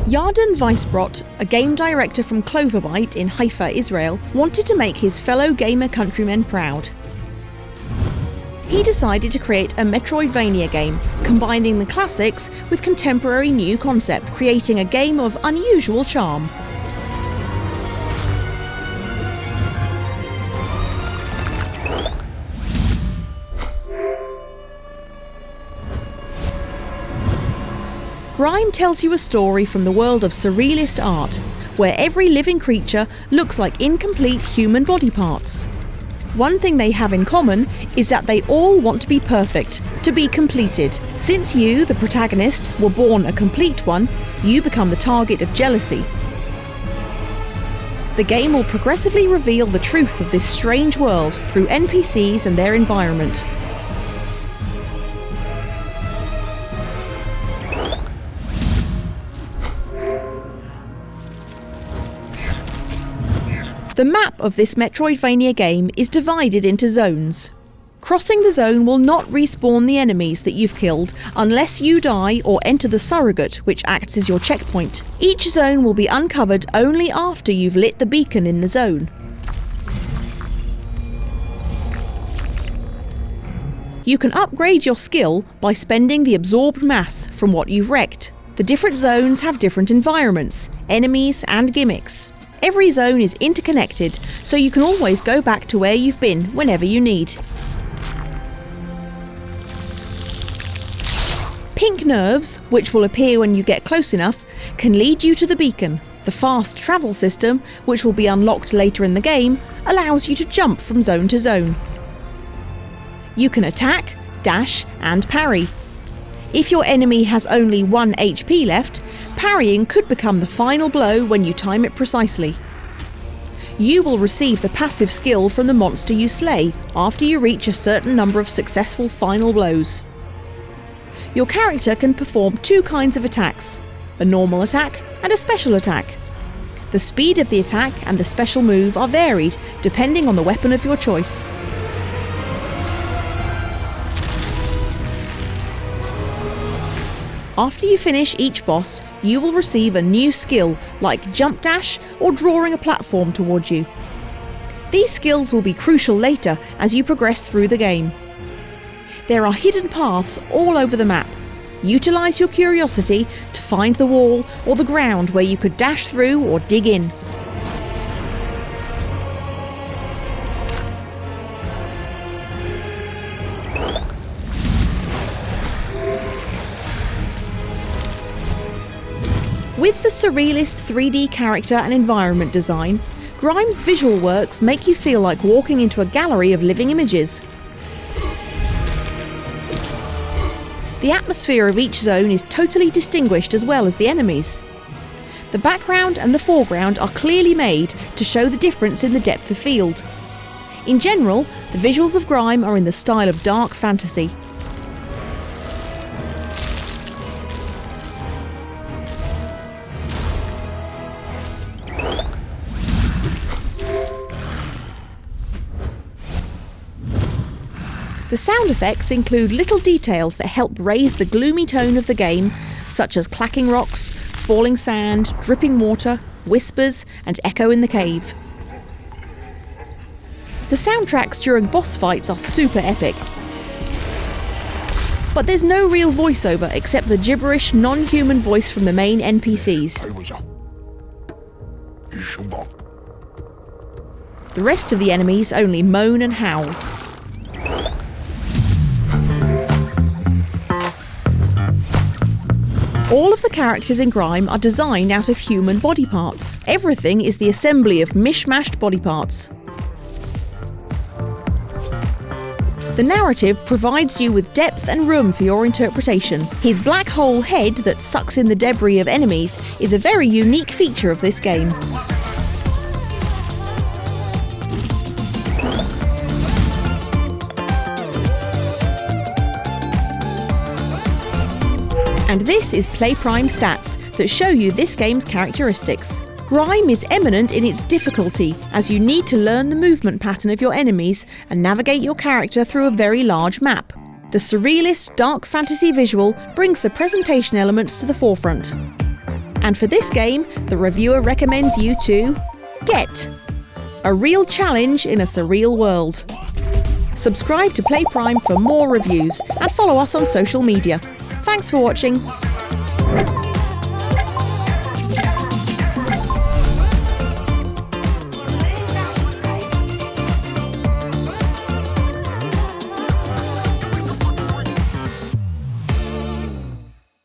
Yarden Weisbrot, a game director from Clover in Haifa, Israel, wanted to make his fellow gamer countrymen proud. He decided to create a Metroidvania game, combining the classics with contemporary new concept, creating a game of unusual charm. GRIME tells you a story from the world of surrealist art, where every living creature looks like incomplete human body parts. One thing they have in common is that they all want to be perfect, to be completed. Since you, the protagonist, were born a complete one, you become the target of jealousy. The game will progressively reveal the truth of this strange world through NPCs and their environment. The map of this Metroidvania game is divided into zones. Crossing the zone will not respawn the enemies that you've killed unless you die or enter the surrogate, which acts as your checkpoint. Each zone will be uncovered only after you've lit the beacon in the zone. You can upgrade your skill by spending the absorbed mass from what you've wrecked. The different zones have different environments, enemies and gimmicks. Every zone is interconnected, so you can always go back to where you've been whenever you need. Pink nerves, which will appear when you get close enough, can lead you to the beacon. The fast travel system, which will be unlocked later in the game, allows you to jump from zone to zone. You can attack, dash and parry. If your enemy has only 1 HP left, parrying could become the final blow when you time it precisely. You will receive the passive skill from the monster you slay after you reach a certain number of successful final blows. Your character can perform 2 kinds of attacks, a normal attack and a special attack. The speed of the attack and the special move are varied depending on the weapon of your choice. After you finish each boss, you will receive a new skill, like jump dash or drawing a platform towards you. These skills will be crucial later as you progress through the game. There are hidden paths all over the map. Utilise your curiosity to find the wall or the ground where you could dash through or dig in. With the surrealist 3D character and environment design, GRIME's visual works make you feel like walking into a gallery of living images. The atmosphere of each zone is totally distinguished as well as the enemies. The background and the foreground are clearly made to show the difference in the depth of field. In general, the visuals of GRIME are in the style of dark fantasy. The sound effects include little details that help raise the gloomy tone of the game, such as clacking rocks, falling sand, dripping water, whispers, and echo in the cave. The soundtracks during boss fights are super epic. But there's no real voiceover except the gibberish, non-human voice from the main NPCs. The rest of the enemies only moan and howl. All of the characters in GRIME are designed out of human body parts. Everything is the assembly of mishmashed body parts. The narrative provides you with depth and room for your interpretation. His black hole head that sucks in the debris of enemies is a very unique feature of this game. And this is PlayPrime stats that show you this game's characteristics. GRIME is eminent in its difficulty, as you need to learn the movement pattern of your enemies and navigate your character through a very large map. The surrealist, dark fantasy visual brings the presentation elements to the forefront. And for this game, the reviewer recommends you to get a real challenge in a surreal world. Subscribe to PlayPrime for more reviews and follow us on social media. Thanks for watching.